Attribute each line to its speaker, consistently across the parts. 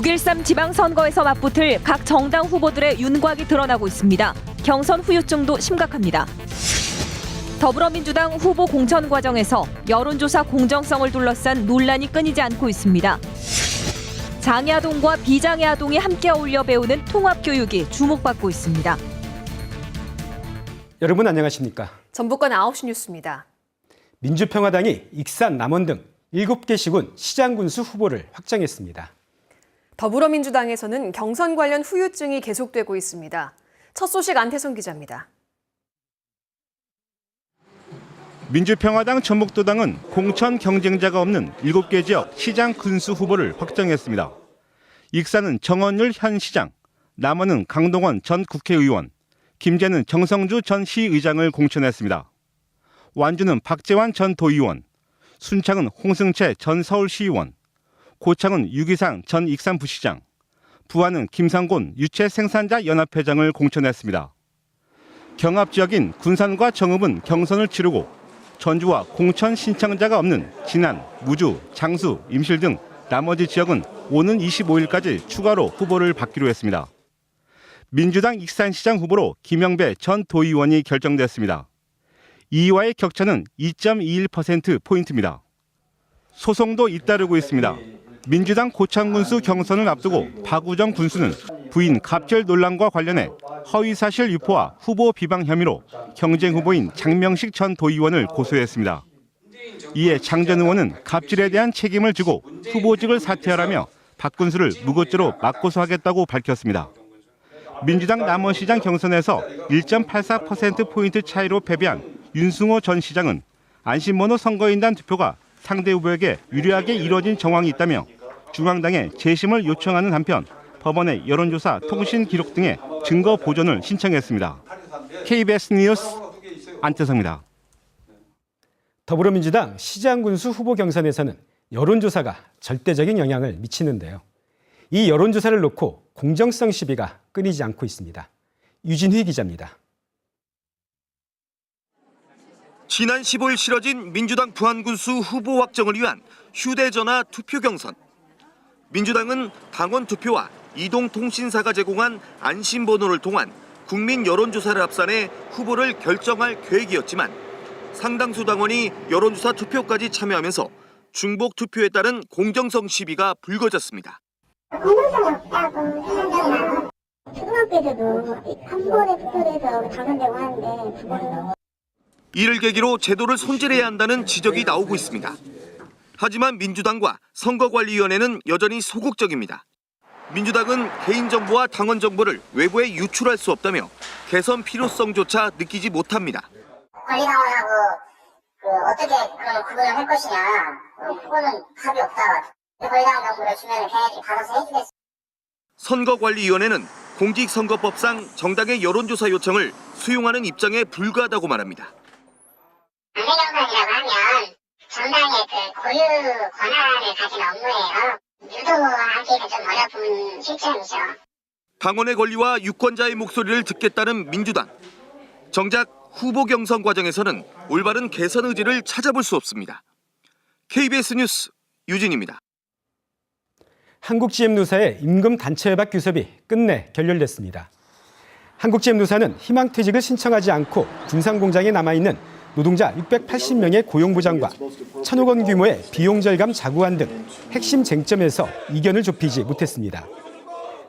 Speaker 1: 6.13 지방선거에서 맞붙을 각 정당 후보들의 윤곽이 드러나고 있습니다. 경선 후유증도 심각합니다. 더불어민주당 후보 공천 과정에서 여론조사 공정성을 둘러싼 논란이 끊이지 않고 있습니다. 장애아동과 비장애아동이 함께 어울려 배우는 통합교육이 주목받고 있습니다.
Speaker 2: 여러분 안녕하십니까?
Speaker 3: 전북권 9시 뉴스입니다.
Speaker 2: 민주평화당이 익산, 남원 등 7개 시군 시장군수 후보를 확정했습니다.
Speaker 3: 더불어민주당에서는 경선 관련 후유증이 계속되고 있습니다. 첫 소식 안태성 기자입니다.
Speaker 4: 민주평화당 전북도당은 공천 경쟁자가 없는 7개 지역 시장 군수 후보를 확정했습니다. 익산은 정원율 현 시장, 남원은 강동원 전 국회의원, 김제는 정성주 전 시의장을 공천했습니다. 완주는 박재환 전 도의원, 순창은 홍승채 전 서울시의원, 고창은 유기상 전 익산부시장, 부안은 김상곤 유채생산자연합회장을 공천했습니다. 경합지역인 군산과 정읍은 경선을 치르고 전주와 공천 신청자가 없는 진안, 무주, 장수, 임실 등 나머지 지역은 오는 25일까지 추가로 후보를 받기로 했습니다. 민주당 익산시장 후보로 김영배 전 도의원이 결정됐습니다. 2위와의 격차는 2.21%포인트입니다. 소송도 잇따르고 있습니다. 민주당 고창군수 경선을 앞두고 박우정 군수는 부인 갑질 논란과 관련해 허위사실 유포와 후보 비방 혐의로 경쟁 후보인 장명식 전 도의원을 고소했습니다. 이에 장 전 의원은 갑질에 대한 책임을 지고 후보직을 사퇴하라며 박 군수를 무고죄로 맞고소하겠다고 밝혔습니다. 민주당 남원시장 경선에서 1.84%포인트 차이로 패배한 윤승호 전 시장은 안심번호 선거인단 투표가 상대 후보에게 유리하게 이뤄진 정황이 있다며 중앙당에 재심을 요청하는 한편 법원에 여론조사 통신 기록 등의 증거 보존을 신청했습니다. KBS 뉴스 안태성입니다.
Speaker 2: 더불어민주당 시장군수 후보 경선에서는 여론조사가 절대적인 영향을 미치는데요. 이 여론조사를 놓고 공정성 시비가 끊이지 않고 있습니다. 유진휘 기자입니다.
Speaker 5: 지난 15일 치러진 민주당 부안군수 후보 확정을 위한 휴대전화 투표 경선. 민주당은 당원 투표와 이동통신사가 제공한 안심번호를 통한 국민 여론조사를 합산해 후보를 결정할 계획이었지만 상당수 당원이 여론조사 투표까지 참여하면서 중복 투표에 따른 공정성 시비가 불거졌습니다.
Speaker 6: 공정성이 없다고 생각이 초등학교 때도 한 번에 투표해서 당선되고 하는데 두 번은
Speaker 5: 이를 계기로 제도를 손질해야 한다는 지적이 나오고 있습니다. 하지만 민주당과 선거관리위원회는 여전히 소극적입니다. 민주당은 개인정보와 당원 정보를 외부에 유출할 수 없다며 개선 필요성조차 느끼지 못합니다.
Speaker 6: 관리당원하고 어떻게 그런 구분을 할 것이냐, 그거는 답이 없다. 관리당원 정보를 주면 걔네들이 받아서 해주겠어.
Speaker 5: 선거관리위원회는 공직선거법상 정당의 여론조사 요청을 수용하는 입장에 불과하다고 말합니다.
Speaker 6: 안내경선이라고 하면 정당의 고유 권한을 가진 업무예요. 유도하기가 좀 어려운 실정이죠.
Speaker 5: 당원의 권리와 유권자의 목소리를 듣겠다는 민주당. 정작 후보 경선 과정에서는 올바른 개선 의지를 찾아볼 수 없습니다. KBS 뉴스 유진입니다.
Speaker 2: 한국GM노사의 임금 단체협약 규섭이 끝내 결렬됐습니다. 한국GM노사는 희망퇴직을 신청하지 않고 군산공장에 남아있는 노동자 680명의 고용보장과 1,000억 원 규모의 비용 절감 자구안 등 핵심 쟁점에서 이견을 좁히지 못했습니다.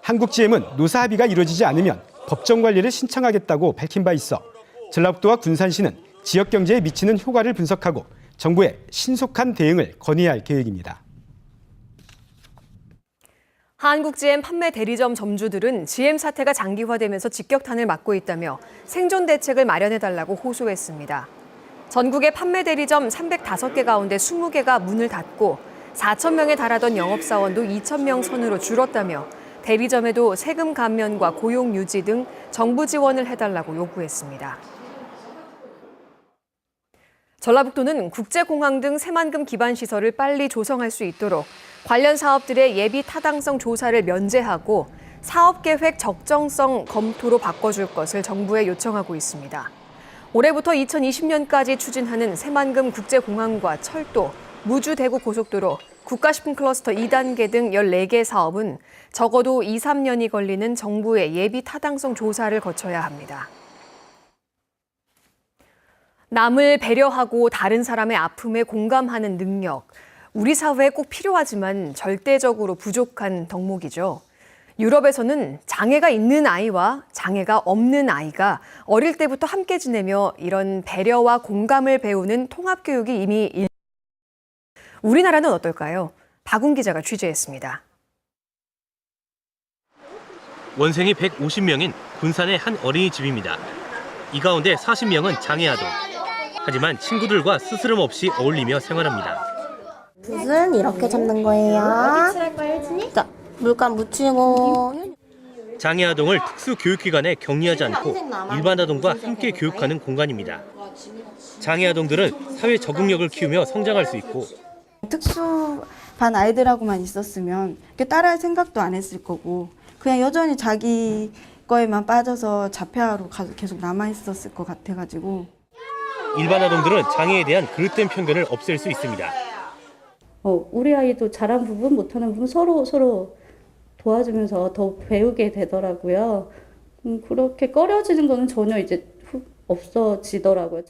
Speaker 2: 한국GM은 노사 합의가 이루어지지 않으면 법정 관리를 신청하겠다고 밝힌 바 있어 전라북도와 군산시는 지역 경제에 미치는 효과를 분석하고 정부에 신속한 대응을 건의해야 할 계획입니다.
Speaker 3: 한국GM 판매 대리점 점주들은 GM 사태가 장기화되면서 직격탄을 맞고 있다며 생존 대책을 마련해달라고 호소했습니다. 전국의 판매 대리점 305개 가운데 20개가 문을 닫고 4,000명에 달하던 영업사원도 2,000명 선으로 줄었다며 대리점에도 세금 감면과 고용 유지 등 정부 지원을 해달라고 요구했습니다. 전라북도는 국제공항 등 새만금 기반 시설을 빨리 조성할 수 있도록 관련 사업들의 예비 타당성 조사를 면제하고 사업계획 적정성 검토로 바꿔줄 것을 정부에 요청하고 있습니다. 올해부터 2020년까지 추진하는 새만금 국제공항과 철도, 무주 대구 고속도로, 국가식품 클러스터 2단계 등 14개 사업은 적어도 2, 3년이 걸리는 정부의 예비 타당성 조사를 거쳐야 합니다. 남을 배려하고 다른 사람의 아픔에 공감하는 능력, 우리 사회에 꼭 필요하지만 절대적으로 부족한 덕목이죠. 유럽에서는 장애가 있는 아이와 장애가 없는 아이가 어릴 때부터 함께 지내며 이런 배려와 공감을 배우는 통합교육이 이미 우리나라는 어떨까요? 박운 기자가 취재했습니다.
Speaker 7: 원생이 150명인 군산의 한 어린이집입니다. 이 가운데 40명은 장애아동. 하지만 친구들과 스스럼 없이 어울리며 생활합니다.
Speaker 8: 붓은 이렇게 잡는 거예요. 자, 물감 묻히고.
Speaker 7: 장애아동을 특수교육기관에 격리하지 않고 일반 아동과 함께 교육하는 공간입니다. 장애아동들은 사회 적응력을 키우며 성장할 수 있고
Speaker 9: 특수반 아이들하고만 있었으면 따라할 생각도 안 했을 거고 그냥 여전히 자기 거에만 빠져서 자폐아로 계속 남아있었을 것 같아가지고.
Speaker 7: 일반 아동들은 장애에 대한 그릇된 편견을 없앨 수 있습니다.
Speaker 10: 우리 아이도 잘한 부분, 못하는 부분 서로 도와주면서 더 배우게 되더라고요. 그렇게 꺼려지는 거는 전혀 이제 없어지더라고요.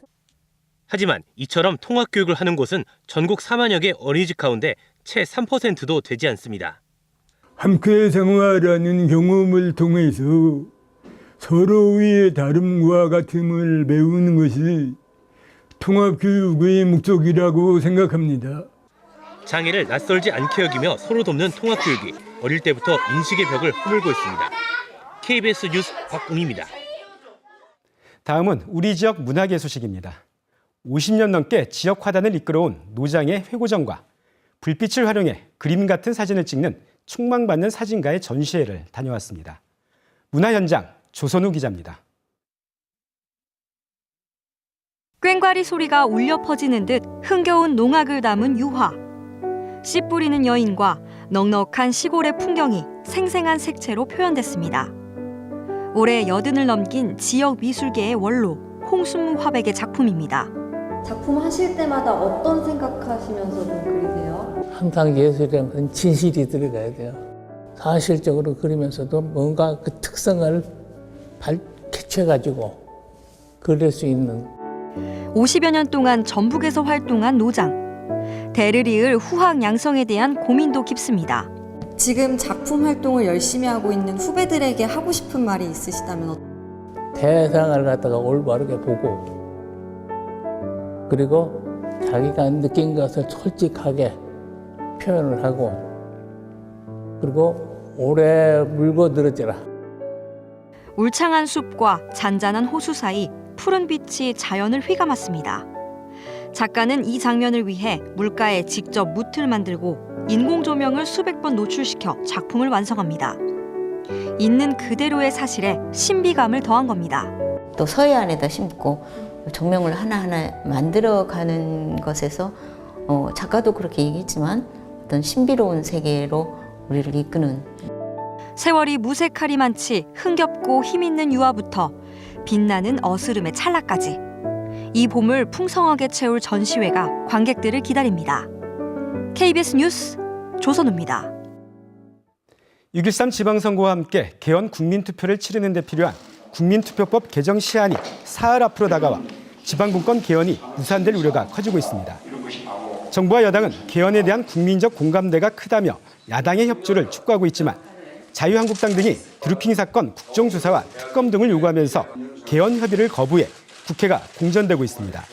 Speaker 7: 하지만 이처럼 통합교육을 하는 곳은 전국 4만여 개 어린이집 가운데 채 3%도 되지 않습니다.
Speaker 11: 함께 생활하는 경험을 통해서 서로의 다름과 같음을 배우는 것이 통합교육의 목적이라고 생각합니다.
Speaker 7: 장애를 낯설지 않게 여기며 서로 돕는 통합교육이 어릴 때부터 인식의 벽을 허물고 있습니다. KBS 뉴스 박웅입니다.
Speaker 2: 다음은 우리 지역 문화계 소식입니다. 50년 넘게 지역 화단을 이끌어온 노장의 회고전과 불빛을 활용해 그림 같은 사진을 찍는 촉망받는 사진가의 전시회를 다녀왔습니다. 문화 현장 조선우 기자입니다.
Speaker 12: 꽹과리 소리가 울려 퍼지는 듯 흥겨운 농악을 담은 유화. 씨 뿌리는 여인과 넉넉한 시골의 풍경이 생생한 색채로 표현됐습니다. 올해 80을 넘긴 지역 미술계의 원로 홍순무 화백의 작품입니다.
Speaker 13: 작품 하실 때마다 어떤 생각하시면서 좀 그리세요?
Speaker 14: 항상 예술이라는 건 진실이 들어가야 돼요. 사실적으로 그리면서도 뭔가 그 특성을 캐쳐가지고 그릴 수 있는.
Speaker 12: 50여 년 동안 전북에서 활동한 노장. 대를 이을 후학 양성에 대한 고민도 깊습니다.
Speaker 13: 지금 작품 활동을 열심히 하고 있는 후배들에게 하고 싶은 말이 있으시다면
Speaker 14: 대상을 갖다가 올바르게 보고 그리고 자기가 느낀 것을 솔직하게 표현을 하고 그리고 오래 물고 늘어져라.
Speaker 12: 울창한 숲과 잔잔한 호수 사이 푸른 빛이 자연을 휘감았습니다. 작가는 이 장면을 위해 물가에 직접 무틀 만들고 인공 조명을 수백 번 노출시켜 작품을 완성합니다. 있는 그대로의 사실에 신비감을 더한 겁니다.
Speaker 15: 또 서해안에다 심고 조명을 하나하나 만들어가는 것에서 작가도 그렇게 얘기했지만 어떤 신비로운 세계로 우리를 이끄는.
Speaker 12: 세월이 무색하리 많지 흥겹고 힘있는 유화부터 빛나는 어스름의 찰나까지 이 봄을 풍성하게 채울 전시회가 관객들을 기다립니다. KBS 뉴스 조선우입니다.
Speaker 2: 6.13 지방선거와 함께 개헌 국민투표를 치르는 데 필요한 국민투표법 개정 시한이 사흘 앞으로 다가와 지방분권 개헌이 무산될 우려가 커지고 있습니다. 정부와 여당은 개헌에 대한 국민적 공감대가 크다며 야당의 협조를 촉구하고 있지만 자유한국당 등이 드루킹 사건 국정조사와 특검 등을 요구하면서 개헌 협의를 거부해 국회가 공전되고 있습니다.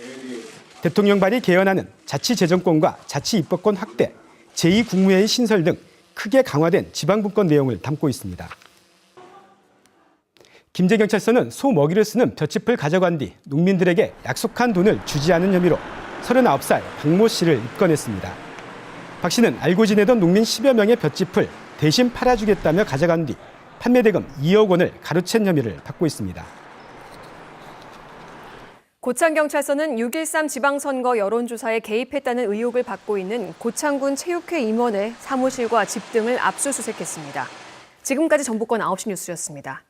Speaker 2: 대통령 발의 개헌안은 자치재정권과 자치입법권 확대, 제2국무회의 신설 등 크게 강화된 지방분권 내용을 담고 있습니다. 김제경찰서는 소 먹이를 쓰는 볏짚을 가져간 뒤 농민들에게 약속한 돈을 주지 않은 혐의로 39살 박모 씨를 입건했습니다. 박 씨는 알고 지내던 농민 10여 명의 볏짚을 대신 팔아주겠다며 가져간 뒤 판매 대금 2억 원을 가로챈 혐의를 받고 있습니다.
Speaker 3: 고창경찰서는 6.13 지방선거 여론조사에 개입했다는 의혹을 받고 있는 고창군 체육회 임원의 사무실과 집 등을 압수수색했습니다. 지금까지 정보권 9시 뉴스였습니다.